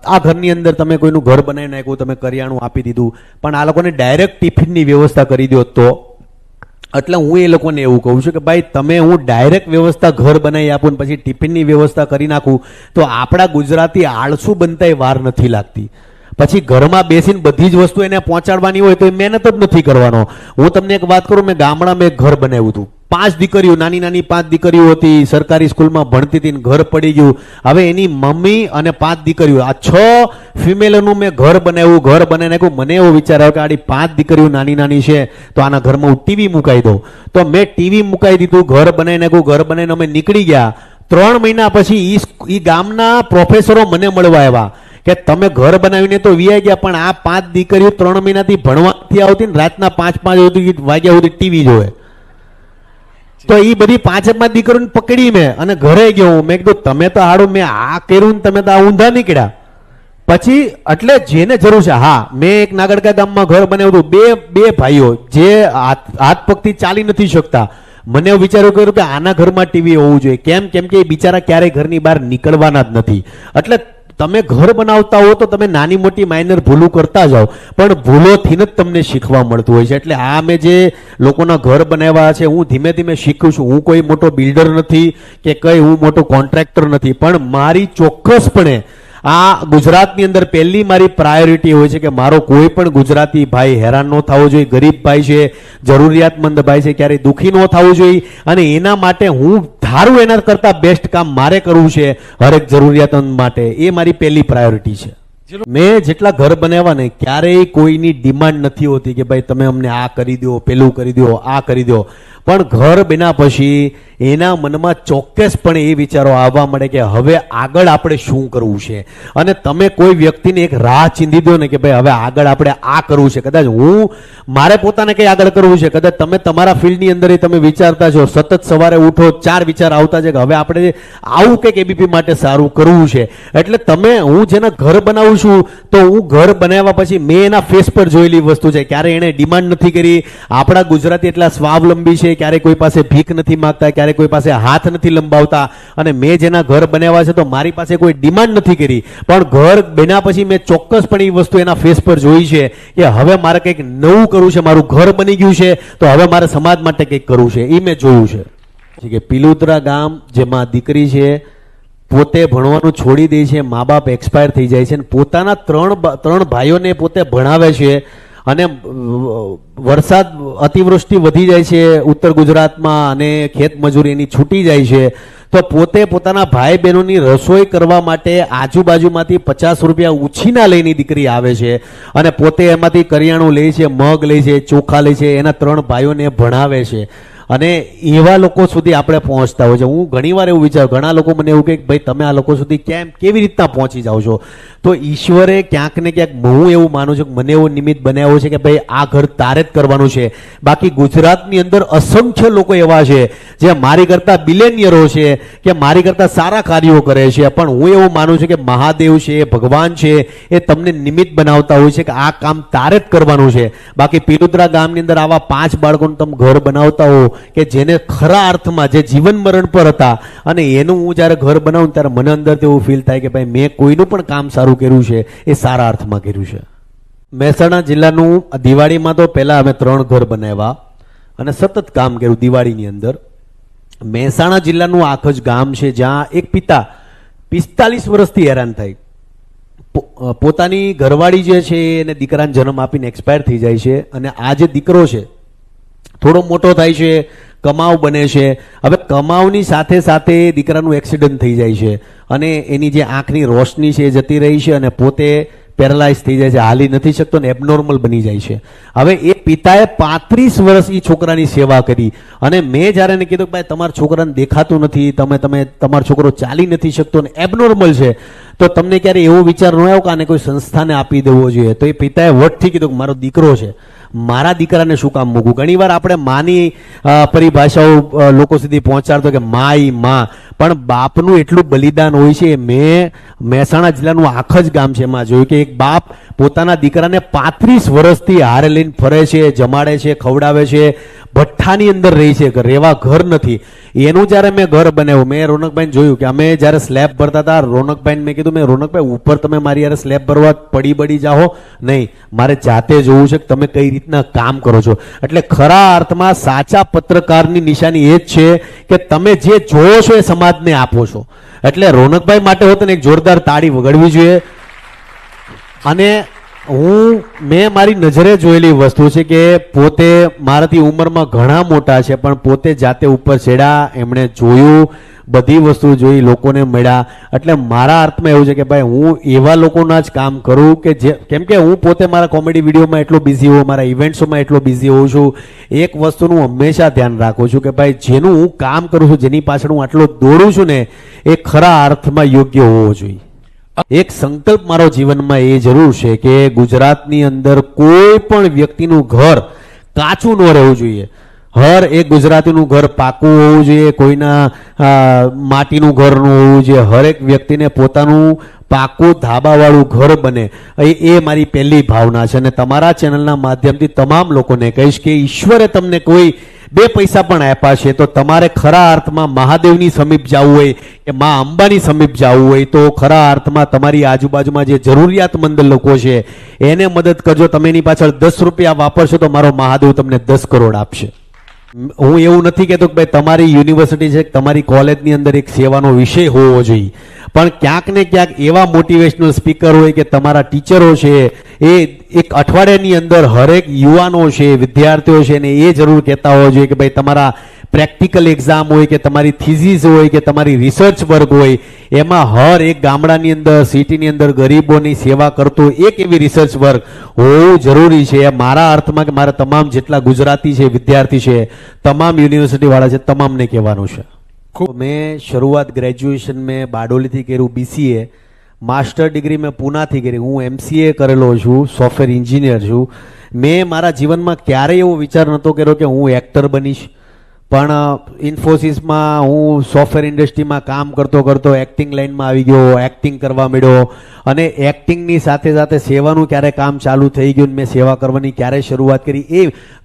Speaker 1: આ ઘરની અંદર તમે કોઈનું ઘર બનાવી નાખ્યું, તમે કરિયાણું આપી દીધું, પણ આ લોકોને ડાયરેક્ટ ટિફિનની વ્યવસ્થા કરી દો તો. એટલે હું એ લોકોને એવું કહું છું કે ભાઈ તમે હું ડાયરેક્ટ વ્યવસ્થા ઘર બનાવી આપું પછી ટિફિનની વ્યવસ્થા કરી નાખું તો આપણા ગુજરાતી આળસુ બનતા વાર નથી લાગતી. પછી ઘરમાં બેસીને બધી જ વસ્તુ એને પહોંચાડવાની હોય તો એ મહેનત જ નથી કરવાનો. હું તમને એક વાત કરું, મેં ગામડામાં એક ઘર બનાવ્યું હતું. 5 દીકરીઓ, નાની 5 દીકરીઓ હતી, સરકારી સ્કૂલમાં ભણતી હતી, ઘર પડી ગયું. હવે એની મમ્મી અને 5 દીકરીઓ, આ 6 ફિમેલનું મેં ઘર બનાવ્યું. ઘર બનાવી નાખ્યું. મને એવો વિચાર આવ્યો કે આડી 5 દીકરીઓ નાની છે તો આના ઘરમાં હું ટીવી મુકાઈ દઉં. તો મેં ટીવી મુકાઈ દીધું, ઘર બનાવી નાખ્યું. ઘર બનાવીને અમે નીકળી ગયા. 3 મહિના પછી એ ગામના પ્રોફેસરો મને મળવા આવ્યા કે તમે ઘર બનાવીને તો વીઆઈ ગયા, પણ આ 5 દીકરીઓ 3 મહિનાથી ભણવાથી આવતી ને રાતના 5 વાગ્યા સુધી ટીવી જોવે. તો એ બધી 5 દીકરીઓને પકડી મેં અને ઘરે ગયો. મેં કીધું તમે તો હાડું મેં આ કર્યું ને તમે તો આ ઊંધા નીકળ્યા. પછી એટલે જેને જરૂર છે, હા મેં એક નાગડકા ગામમાં ઘર બનાવ્યું હતું. બે ભાઈઓ જે હાથ પગથી ચાલી નથી શકતા. મને એવું વિચાર્યું કર્યું કે આના ઘરમાં ટીવી હોવું જોઈએ. કેમ કે એ બિચારા ક્યારેય ઘરની બહાર નીકળવાના જ નથી. એટલે તમે ઘર બનાવતા હો તો તમે નાની મોટી માઇનર ભૂલું કરતા જાઓ, પણ ભૂલોથી જ તમને શીખવા મળતું હોય છે. એટલે આ મેં જે લોકોના ઘર બનાવ્યા છે, હું ધીમે ધીમે શીખું છું. હું કોઈ મોટો બિલ્ડર નથી કે કઈ હું મોટો કોન્ટ્રાક્ટર નથી, પણ મારી ચોક્કસપણે આ ગુજરાતની અંદર પહેલી મારી પ્રાયોરિટી હોય છે કે મારો કોઈ પણ ગુજરાતી ભાઈ હેરાન ન થવો જોઈએ. ગરીબ ભાઈ છે, જરૂરિયાતમંદ ભાઈ છે, ક્યારેય દુઃખી ન થવું જોઈએ. અને એના માટે હું ધારું એના કરતા બેસ્ટ કામ મારે કરવું છે હરેક જરૂરિયાતમંદ માટે. એ મારી પહેલી પ્રાયોરિટી છે. મેં જેટલા ઘર બનાવ્યા ને ક્યારેય કોઈની ડિમાન્ડ નથી હોતી કે ભાઈ તમે અમને આ કરી દો, પેલું કરી દો, આ કરી દો. પણ ઘર બન્યા પછી એના મનમાં ચોક્કસપણે એ વિચારો આવવા મળે કે હવે આગળ આપણે શું કરવું છે. અને તમે કોઈ વ્યક્તિને એક રાહ ચીંધી દો ને કે ભાઈ હવે આગળ આપણે આ કરવું છે. કદાચ હું મારે પોતાને કઈ આગળ કરવું છે, કદાચ તમે તમારા ફિલ્ડની અંદર તમે વિચારતા છો, સતત સવારે ઉઠો 4 વિચાર આવતા છે કે હવે આપણે આવું કંઈક એબીપી માટે સારું કરવું છે. એટલે તમે હું જેના ઘર બનાવું છું તો હું ઘર બનાવ્યા પછી મેં એના ફેસ પર જોયેલી વસ્તુ છે. ક્યારે એને ડિમાન્ડ નથી કરી. આપણા ગુજરાતી એટલા સ્વાવલંબી છે, ક્યારે કોઈ પાસે ભીખ નથી માંગતા, ક્યારે કોઈ પાસે હાથ નથી લંબાવતા. અને મેં જેના ઘર બનાવ્યા છે તો મારી પાસે કોઈ ડિમાન્ડ નથી કરી, પણ ઘર બન્યા પછી મેં ચોક્કસપણે એ વસ્તુ એના ફેસ પર જોઈ છે કે હવે મારે કંઈક નવું કરવું છે. મારું ઘર બની ગયું છે તો હવે મારે સમાજ માટે કંઈક કરવું છે. એ મેં જોયું છે. કે પિલુત્રા ગામ જેમાં દીકરી છે પોતે ભણવાનું છોડી દે છે, મા બાપ એક્સપાયર થઈ જાય છે, અને પોતાના ત્રણ ભાઈઓને પોતે ભણાવે છે. અને વરસાદ અતિવૃષ્ટિ વધી જાય છે ઉત્તર ગુજરાતમાં અને ખેત મજૂરી એની છૂટી જાય છે, તો પોતે પોતાના ભાઈ બહેનોની રસોઈ કરવા માટે આજુબાજુમાંથી 50 રૂપિયા ઉછીના લઈને દીકરી આવે છે અને પોતે એમાંથી કરિયાણું લે છે, મગ લે છે, ચોખા લે છે, એના 3 ભાઈઓને ભણાવે છે. અને એવા લોકો સુધી આપણે પહોંચતા હોય છે. હું ઘણીવાર એવું વિચારું, ઘણા લોકો મને એવું કહે કે ભાઈ તમે આ લોકો સુધી કેવી રીતના પહોંચી જાઓ છો. તો ઈશ્વરે ક્યાંક ને ક્યાંક હું એવું માનું છું કે મને એવો નિમિત્ત બનાવ્યો છે કે ભાઈ આ ઘર તારે જ કરવાનું છે. બાકી ગુજરાતની અંદર અસંખ્ય લોકો એવા છે જે મારી કરતા બિલિયનિયરો છે કે મારી કરતા સારા કાર્યો કરે છે, પણ હું એવું માનું છું કે મહાદેવ છે, ભગવાન છે, એ તમને નિમિત્ત બનાવતા હોય છે કે આ કામ તારે જ કરવાનું છે. બાકી પિલુત્રા ગામની અંદર આવા 5 બાળકોને તમે ઘર બનાવતા હો કે જેને ખરા અર્થમાં જે જીવન મરણ પર હતા, અને એનું હું જ્યારે ઘર બનાવું ત્યારે મને અંદરથી એવું ફીલ થાય કે ભાઈ મેં કોઈનું પણ કામ સારું કર્યું છે, એ સારા અર્થમાં કર્યું છે. મહેસાણા જિલ્લાનું દિવાળીમાં તો પહેલા અમે 3 ઘર બનાવ્યા અને સતત કામ કર્યું દિવાળીની અંદર. મહેસાણા જિલ્લાનું આખું જ ગામ છે જ્યાં એક પિતા 45 વર્ષથી હેરાન થાય. પોતાની ઘરવાળી જે છે એને દીકરાને જન્મ આપીને એક્સપાયર થઈ જાય છે, અને આ જે દીકરો છે થોડો મોટો થાય છે, કમાવ બને છે. હવે કમાવની સાથે સાથે દીકરાનું એક્સિડન્ટ થઈ જાય છે અને એની જે આંખની રોશની છે એ જતી રહી છે અને પોતે પેરાલાઇઝ થઈ જાય છે, હાલી નથી શકતો ને એબનોર્મલ બની જાય છે. હવે એ પિતાએ 35 વર્ષ એ છોકરાની સેવા કરી, અને મેં જ્યારે એને કીધું કે ભાઈ તમારા છોકરાને દેખાતું નથી, તમારો છોકરો ચાલી નથી શકતો ને એબનોર્મલ છે, તો તમને ક્યારે એવો વિચાર ન આવ્યો કે આને કોઈ સંસ્થાને આપી દેવો જોઈએ? તો એ પિતાએ વટથી કીધું કે મારો દીકરો છે, મારા દીકરાને શું કામ મૂકવું? ઘણીવાર આપણે માની પરિભાષાઓ લોકો સુધી પહોંચાડતો કે માઈ માં, પણ બાપનું એટલું બલિદાન હોય છે. મેં મહેસાણા જિલ્લાનું આખા જ ગામ છે એમાં જોયું કે એક બાપ પોતાના દીકરાને 35 વર્ષથી હારે લઈને ફરે છે, જમાડે છે, ખવડાવે છે, ભઠ્ઠાની અંદર રહી છે, રહેવા ઘર નથી. એનું જ્યારે મેં ઘર બનાવ્યું, મેં રોનકભાઈને જોયું કે અમે જ્યારે સ્લેબ ભરતા હતા, રોનકભાઈને મેં કીધું, રોનકભાઈ ઉપર તમે મારી યારે સ્લેબ ભરવા પડી જાઓ નહીં, મારે જાતે જોવું છે કે તમે કઈ રીતના કામ કરો છો. એટલે ખરા અર્થમાં સાચા પત્રકારની નિશાની એ જ છે કે તમે જે જોવો છો એ સમાજને આપો છો. એટલે રોનકભાઈ માટે હોત ને એક જોરદાર તાળી વગાડવી જોઈએ. અને મેં મારી નજરે જોયેલી વસ્તુ છે કે પોતે મારાથી ઉંમરમાં ઘણા મોટા છે, પણ પોતે જાતે ઉપર ચડ્યા, એમણે જોયું, બધી વસ્તુ જોઈ, લોકોને મળ્યા. એટલે મારા અર્થમાં એવું છે કે ભાઈ હું એવા લોકોના જ કામ કરું કે જે, કેમ કે હું પોતે મારા કોમેડી વિડીયોમાં એટલો બિઝી હોઉં, મારા ઇવેન્ટ્સોમાં એટલો બિઝી હોઉં છું. એક વસ્તુનું હંમેશા ધ્યાન રાખું છું કે ભાઈ જેનું હું કામ કરું છું, જેની પાછળ હું આટલો દોડું છું ને, એ ખરા અર્થમાં યોગ્ય હોવો જોઈએ. એક સંકલ્પ મારો જીવનમાં એ જરૂર છે કે ગુજરાતની અંદર કોઈ પણ વ્યક્તિનું ઘર કાચું ન રહેવું જોઈએ. હર એક ગુજરાતીનું ઘર પાકું હોવું જોઈએ, કોઈના માટીનું ઘરનું હોવું જોઈએ, હરેક વ્યક્તિને પોતાનું પાકું ધાબાવાળું ઘર બને, એ મારી પહેલી ભાવના છે. અને તમારા ચેનલના માધ્યમથી તમામ લોકોને કહીશ કે ઈશ્વરે તમને કોઈ 2 પૈસા પણ આપ્યા છે તો તમારે ખરા અર્થમાં મહાદેવની સમીપ જવું હોય કે મા અંબાની સમીપ જવું હોય તો ખરા અર્થમાં તમારી આજુબાજુમાં જે જરૂરિયાતમંદ લોકો છે એને મદદ કરજો. તમે એની પાછળ 10 રૂપિયા વાપરશો તો મારો મહાદેવ તમને 10 કરોડ આપશે. હું એવું નથી કહેતો કે ભાઈ તમારી યુનિવર્સિટી છે, તમારી કોલેજની અંદર એક સેવાનો વિષય હોવો જોઈએ, પણ ક્યાંક ને ક્યાંક એવા મોટિવેશનલ સ્પીકર હોય કે તમારા ટીચરો છે એ એક અઠવાડિયાની અંદર હરેક યુવાનો છે, વિદ્યાર્થીઓ છે ને એ જરૂર કહેતા હોવા જોઈએ કે ભાઈ તમારા પ્રેક્ટિકલ એક્ઝામ હોય કે તમારી થીસીસ હોય કે તમારી રિસર્ચ વર્ક હોય એમાં હર એક ગામડાની અંદર, સિટીની અંદર ગરીબોની સેવા કરતું એક એવી રિસર્ચ વર્ક હોવું જરૂરી છે. મારા અર્થમાં કે મારા તમામ જેટલા ગુજરાતી છે, વિદ્યાર્થી છે, તમામ યુનિવર્સિટી વાળા છે, તમામને કહેવાનું છે. મેં શરૂઆત ગ્રેજ્યુએશન મેં બારડોલીથી કર્યું, BCA, માસ્ટર ડિગ્રી મેં પૂનાથી કરી, હું MCA કરેલો છું, સોફ્ટવેર એન્જિનિયર છું. મેં મારા જીવનમાં ક્યારેય એવો વિચાર નહોતો કર્યો કે હું એક્ટર બનીશ, પણ ઇન્ફોસિસમાં હું સોફ્ટવેર ઇન્ડસ્ટ્રીમાં કામ કરતો કરતો એક્ટિંગ લાઇનમાં આવી ગયો, એક્ટિંગ કરવા માંડ્યો અને એક્ટિંગની સાથે સાથે સેવાનું ક્યારે કામ ચાલુ થઈ ગયું, મેં સેવા કરવાની ક્યારે શરૂઆત કરી. એ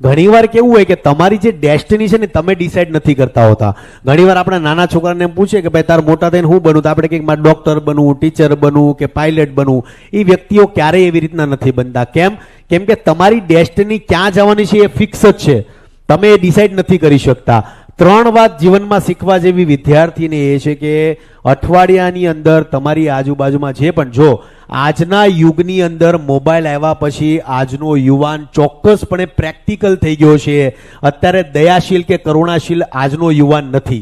Speaker 1: ઘણીવાર કેવું હોય કે તમારી જે ડેસ્ટિની છે ને તમે ડિસાઇડ નથી કરતા હોતા. ઘણીવાર આપણે નાના છોકરાને એમ પૂછે કે ભાઈ તાર મોટા થઈને હું બનવું, તો આપણે કંઈક મારે ડોક્ટર બનવું, ટીચર બનવું કે પાયલટ બનવું. એ વ્યક્તિઓ ક્યારેય એવી રીતના નથી બનતા. કેમ કે તમારી ડેસ્ટિની ક્યાં જવાની છે એ ફિક્સ જ છે, તમે એ ડિસાઇડ નથી કરી શકતા. 3 વાત જીવનમાં શીખવા જેવી વિદ્યાર્થીને એ છે કે અઠવાડિયાની અંદર તમારી આજુબાજુમાં જે પણ, જો આજના યુગની અંદર મોબાઈલ આવ્યા પછી આજનો યુવાન ચોક્કસપણે પ્રેક્ટિકલ થઈ ગયો છે. અત્યારે દયાશીલ કે કરુણાશીલ આજનો યુવાન નથી,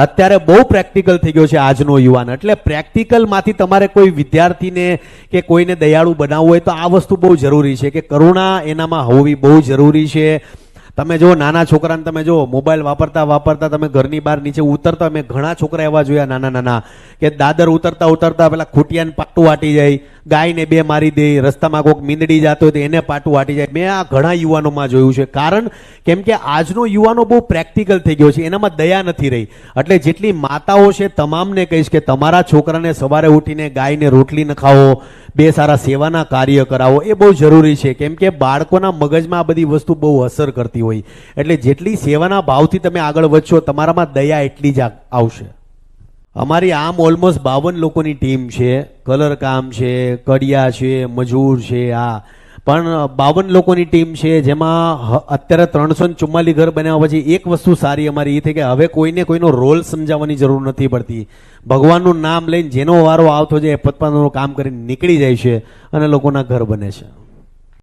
Speaker 1: અત્યારે બહુ પ્રેક્ટિકલ થઈ ગયો છે આજનો યુવાન. એટલે પ્રેક્ટિકલમાંથી તમારે કોઈ વિદ્યાર્થીને કે કોઈને દયાળુ બનાવવું હોય તો આ વસ્તુ બહુ જરૂરી છે કે કરુણા એનામાં હોવી બહુ જરૂરી છે. તમે જો નાના છોકરાને તમે જો મોબાઈલ વાપરતા વાપરતા તમે ઘરની બહાર નીચે ઉતરતા, મેં ઘણા છોકરા એવા જોયા નાના નાના કે દાદર ઉતરતા ઉતરતા પેલા ખૂટિયાને પાટું વાટી જાય, ગાયને 2 મારી દે, રસ્તામાં કોઈક મીંદડી જતો હોય તો એને પાટું વાટી જાય. મેં આ ઘણા યુવાનોમાં જોયું છે. કારણ કેમ કે આજનો યુવાનો બહુ પ્રેક્ટિકલ થઈ ગયો છે, એનામાં દયા નથી રહી. એટલે જેટલી માતાઓ છે તમામને કહીશ કે તમારા છોકરાને સવારે ઉઠીને ગાયને રોટલી નખાવો, 2 સારા સેવાના કાર્ય કરાવો, એ બહુ જરૂરી છે. કેમ કે બાળકોના મગજમાં આ બધી વસ્તુ બહુ અસર કરતી હોય. એટલે જેટલી સેવાના ભાવથી તમે આગળ વધશો તમારામાં દયા એટલી જ આવશે. અમારી આમ ઓલમોસ્ટ 52 લોકોની ટીમ છે. કલર કામ છે, કડિયા છે, મજૂર છે, આ પણ 52 લોકોની ટીમ છે, જેમાં અત્યારે 344 ઘર બનાવ્યા પછી એક વસ્તુ સારી અમારી એ થઈ કે હવે કોઈને કોઈનો રોલ સમજાવવાની જરૂર નથી પડતી. ભગવાનનું નામ લઈને જેનો વારો આવતો જાય પતપાનું કામ કરીને નીકળી જાય છે અને લોકોના ઘર બને છે.